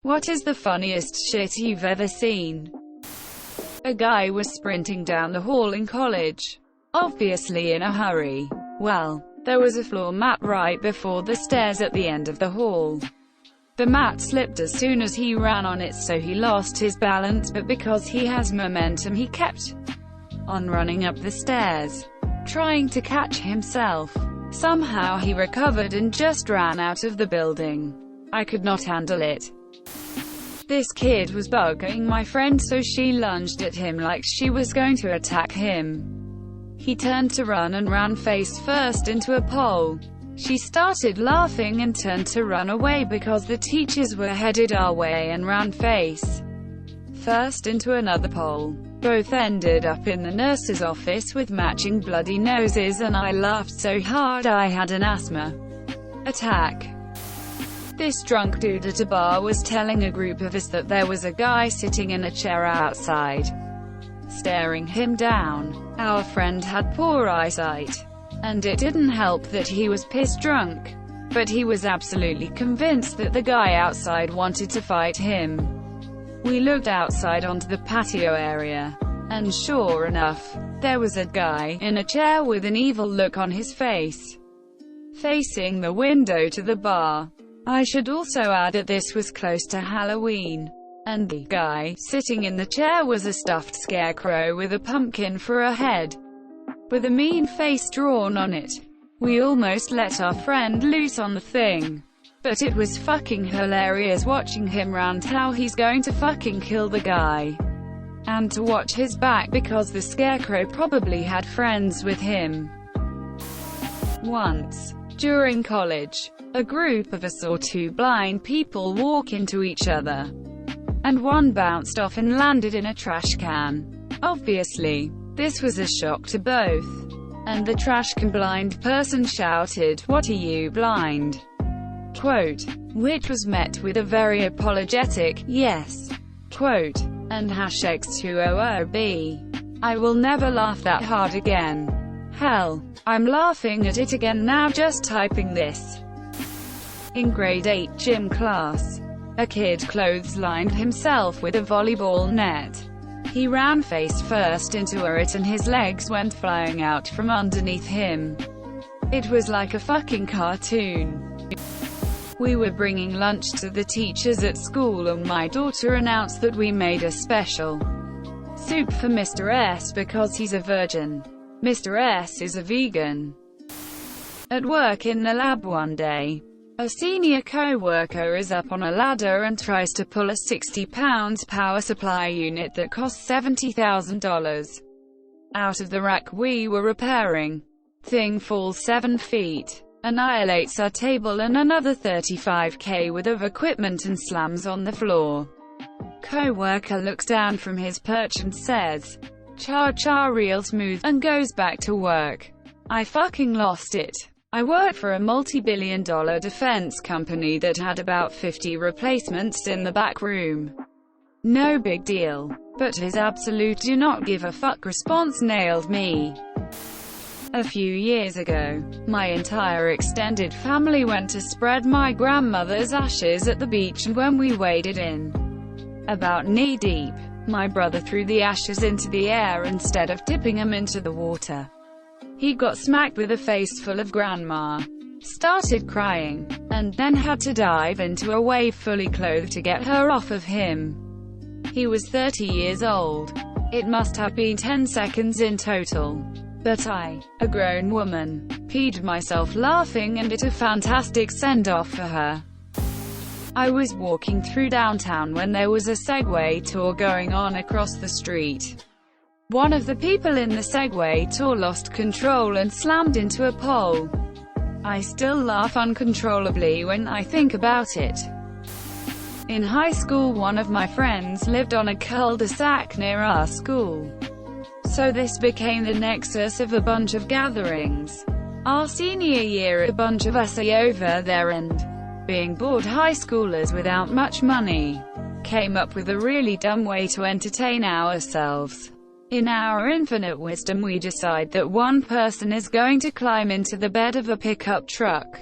What is the funniest shit you've ever seen? A guy was sprinting down the hall in college. Obviously in a hurry. Well, there was a floor mat right before the stairs at the end of the hall. The mat slipped as soon as he ran on it, so he lost his balance, but because he has momentum he kept on running up the stairs, trying to catch himself. Somehow he recovered and just ran out of the building. I could not handle it. This kid was bugging my friend, so she lunged at him like she was going to attack him. He turned to run and ran face first into a pole. She started laughing and turned to run away because the teachers were headed our way, and ran face first into another pole. Both ended up in the nurse's office with matching bloody noses, and I laughed so hard I had an asthma attack. This drunk dude at a bar was telling a group of us that there was a guy sitting in a chair outside, staring him down. Our friend had poor eyesight, and it didn't help that he was piss drunk, but he was absolutely convinced that the guy outside wanted to fight him. We looked outside onto the patio area, and sure enough, there was a guy in a chair with an evil look on his face, facing the window to the bar. I should also add that this was close to Halloween, and the guy sitting in the chair was a stuffed scarecrow with a pumpkin for a head, with a mean face drawn on it. We almost let our friend loose on the thing, but it was fucking hilarious watching him rant how he's going to fucking kill the guy, and to watch his back because the scarecrow probably had friends with him. Once, during college, a group of us saw two blind people walk into each other, and one bounced off and landed in a trash can. Obviously, this was a shock to both, and the trash can blind person shouted, "What are you, blind?" quote, which was met with a very apologetic, "Yes," quote, and #X200B. I will never laugh that hard again. Hell, I'm laughing at it again now just typing this. In grade 8 gym class, a kid clotheslined himself with a volleyball net. He ran face first into it and his legs went flying out from underneath him. It was like a fucking cartoon. We were bringing lunch to the teachers at school, and my daughter announced that we made a special soup for Mr. S because he's a virgin. Mr. S is a vegan. At work in the lab one day, a senior co-worker is up on a ladder and tries to pull a 60-pound power supply unit that costs $70,000 out of the rack we were repairing. Thing falls 7 feet, annihilates our table and another $35K worth of equipment and slams on the floor. Co-worker looks down from his perch and says, "Cha-cha, real smooth," and goes back to work. I fucking lost it. I worked for a multi-billion-dollar defense company that had about 50 replacements in the back room. No big deal. But his absolute do not give a fuck response nailed me. A few years ago, my entire extended family went to spread my grandmother's ashes at the beach, and when we waded in, about knee-deep, my brother threw the ashes into the air instead of tipping them into the water. He got smacked with a face full of grandma, started crying, and then had to dive into a wave fully clothed to get her off of him. He was 30 years old. It must have been 10 seconds in total. But I, a grown woman, peed myself laughing, and it a fantastic send-off for her. I was walking through downtown when there was a Segway tour going on across the street. One of the people in the Segway tour lost control and slammed into a pole. I still laugh uncontrollably when I think about it. In high school, one of my friends lived on a cul-de-sac near our school, so this became the nexus of a bunch of gatherings. Our senior year, a bunch of us are over there, and, being bored high schoolers without much money, came up with a really dumb way to entertain ourselves. In our infinite wisdom, we decide that one person is going to climb into the bed of a pickup truck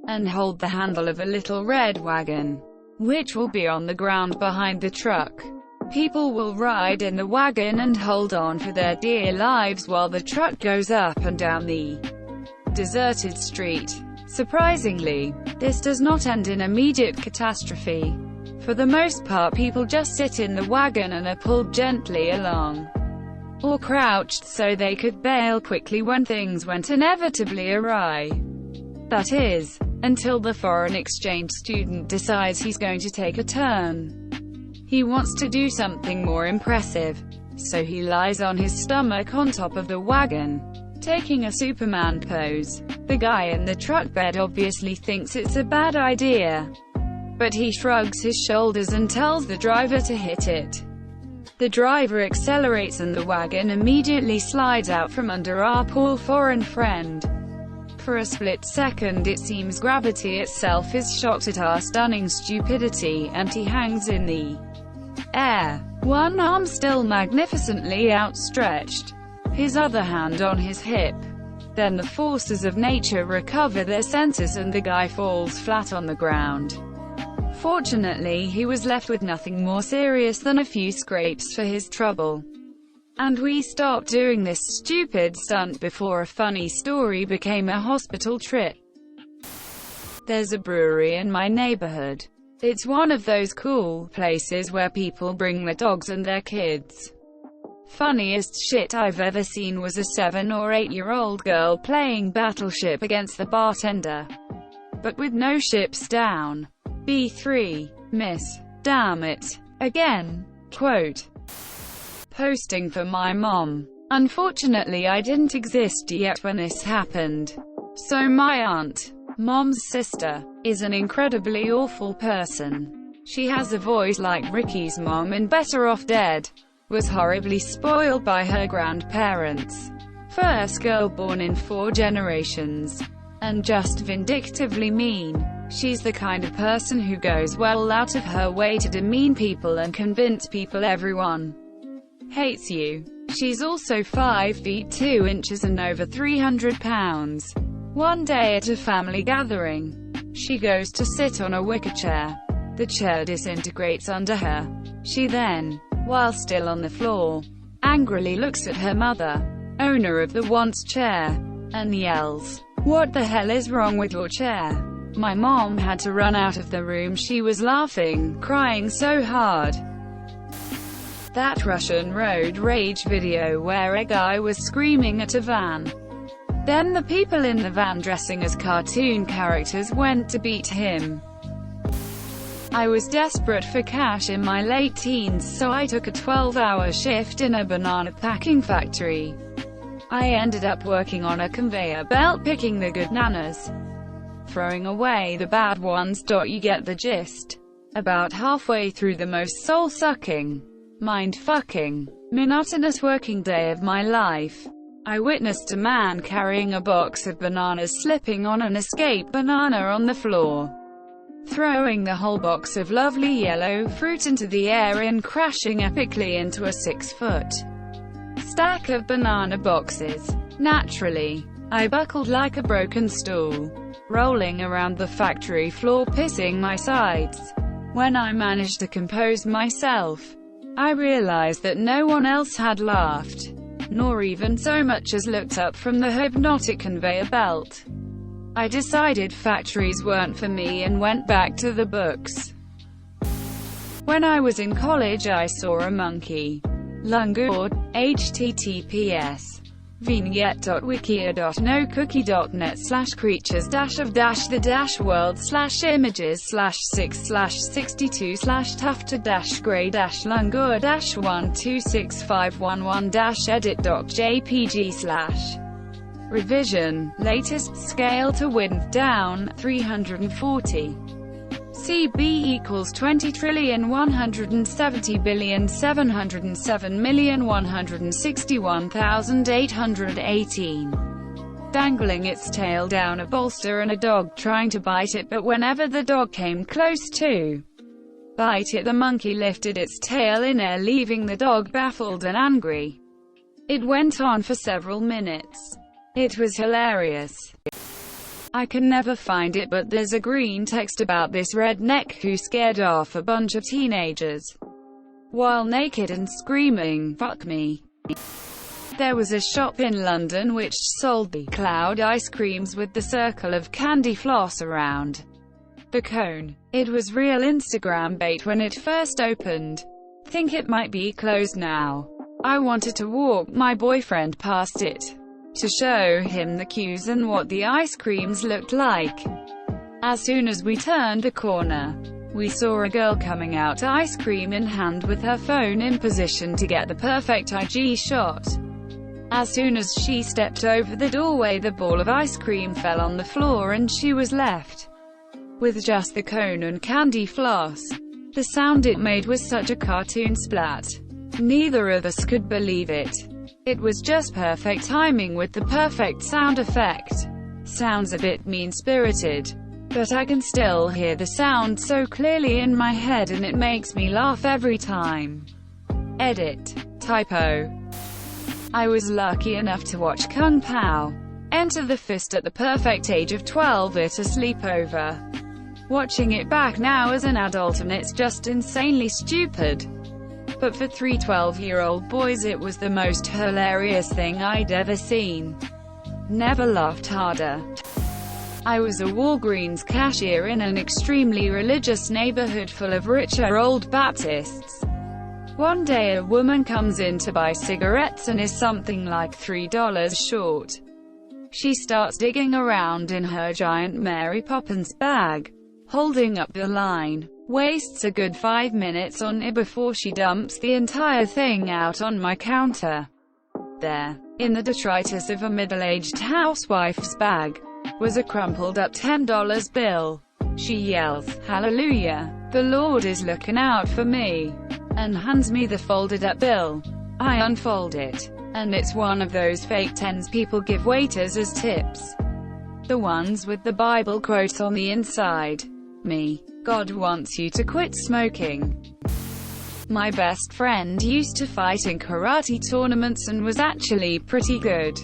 and hold the handle of a little red wagon. which will be on the ground behind the truck. People will ride in the wagon and hold on for their dear lives while the truck goes up and down the deserted street. Surprisingly, this does not end in immediate catastrophe. For the most part, people just sit in the wagon and are pulled gently along, or crouched so they could bail quickly when things went inevitably awry. That is, until the foreign exchange student decides he's going to take a turn. He wants to do something more impressive, so he lies on his stomach on top of the wagon, taking a Superman pose. The guy in the truck bed obviously thinks it's a bad idea, but he shrugs his shoulders and tells the driver to hit it. The driver accelerates and the wagon immediately slides out from under our poor foreign friend. For a split second it seems gravity itself is shocked at our stunning stupidity, and he hangs in the air, one arm still magnificently outstretched, his other hand on his hip. Then the forces of nature recover their senses and the guy falls flat on the ground. Fortunately, he was left with nothing more serious than a few scrapes for his trouble. And we stopped doing this stupid stunt before a funny story became a hospital trip. There's a brewery in my neighborhood. It's one of those cool places where people bring their dogs and their kids. Funniest shit I've ever seen was a 7 or 8-year-old girl playing Battleship against the bartender, but with no ships down. B3. Miss. Damn it. Again. Quote. Posting for my mom. Unfortunately, I didn't exist yet when this happened. So my aunt, mom's sister, is an incredibly awful person. She has a voice like Ricky's mom in Better Off Dead. Was horribly spoiled by her grandparents. First girl born in 4 generations. And just vindictively mean. She's the kind of person who goes well out of her way to demean people and convince people everyone hates you. She's also 5 feet 2 inches and over 300 pounds. One day at a family gathering, she goes to sit on a wicker chair. The chair disintegrates under her. She then, while still on the floor, angrily looks at her mother, owner of the once chair, and yells, "What the hell is wrong with your chair?" My mom had to run out of the room. She was laughing, crying so hard. That Russian road rage video where a guy was screaming at a van. Then the people in the van dressing as cartoon characters went to beat him. I was desperate for cash in my late teens, so I took a 12-hour shift in a banana packing factory. I ended up working on a conveyor belt picking the good nanas, throwing away the bad ones. You get the gist. About halfway through the most soul-sucking, mind-fucking, monotonous working day of my life, I witnessed a man carrying a box of bananas slipping on an escape banana on the floor, throwing the whole box of lovely yellow fruit into the air and crashing epically into a 6-foot stack of banana boxes. Naturally, I buckled like a broken stool, rolling around the factory floor pissing my sides. When I managed to compose myself, I realized that no one else had laughed, nor even so much as looked up from the hypnotic conveyor belt. I decided factories weren't for me and went back to the books. When I was in college I saw a monkey langur, https vignette.wiki.net/creatures-of-the-world/images/6/62/tough-to-grey-langur-12651-edit.jpg/ revision, latest, scale to width down, 340. CB equals 20,170,707,161,818. Dangling its tail down a bolster and a dog trying to bite it, but whenever the dog came close to bite it, the monkey lifted its tail in air, leaving the dog baffled and angry. It went on for several minutes. It was hilarious. I can never find it, but there's a green text about this redneck who scared off a bunch of teenagers while naked and screaming, "Fuck me." There was a shop in London which sold the cloud ice creams with the circle of candy floss around the cone. It was real Instagram bait when it first opened. Think it might be closed now. I wanted to walk my boyfriend past it to show him the queues and what the ice creams looked like. As soon as we turned the corner, we saw a girl coming out, ice cream in hand, with her phone in position to get the perfect IG shot. As soon as she stepped over the doorway, the ball of ice cream fell on the floor and she was left with just the cone and candy floss. The sound it made was such a cartoon splat. Neither of us could believe it. It was just perfect timing with the perfect sound effect. Sounds a bit mean-spirited, but I can still hear the sound so clearly in my head and it makes me laugh every time. Edit. Typo. I was lucky enough to watch Kung Pao enter the fist at the perfect age of 12 at a sleepover. Watching it back now as an adult, and it's just insanely stupid. But for three 12-year-old boys it was the most hilarious thing I'd ever seen. Never laughed harder. I was a Walgreens cashier in an extremely religious neighborhood full of richer old Baptists. One day a woman comes in to buy cigarettes and is something like $3 short. She starts digging around in her giant Mary Poppins bag, holding up the line, wastes a good 5 minutes on it before she dumps the entire thing out on my counter. There, in the detritus of a middle-aged housewife's bag, was a crumpled up $10 bill. She yells, "Hallelujah, the Lord is looking out for me," and hands me the folded up bill. I unfold it, and it's one of those fake tens people give waiters as tips. The ones with the Bible quotes on the inside. Me. God wants you to quit smoking. My best friend used to fight in karate tournaments and was actually pretty good.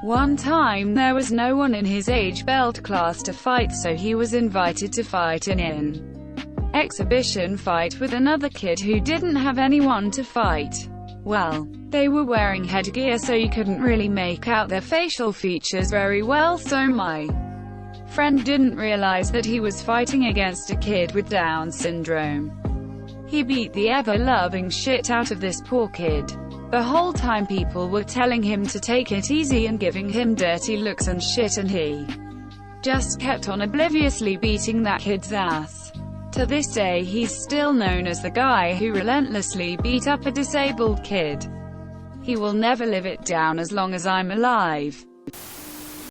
One time there was no one in his age belt class to fight, so he was invited to fight in an exhibition fight with another kid who didn't have anyone to fight. Well, they were wearing headgear so you couldn't really make out their facial features very well, so my friend didn't realize that he was fighting against a kid with Down syndrome. He beat the ever-loving shit out of this poor kid. The whole time people were telling him to take it easy and giving him dirty looks and shit, and he just kept on obliviously beating that kid's ass. To this day he's still known as the guy who relentlessly beat up a disabled kid. He will never live it down as long as I'm alive.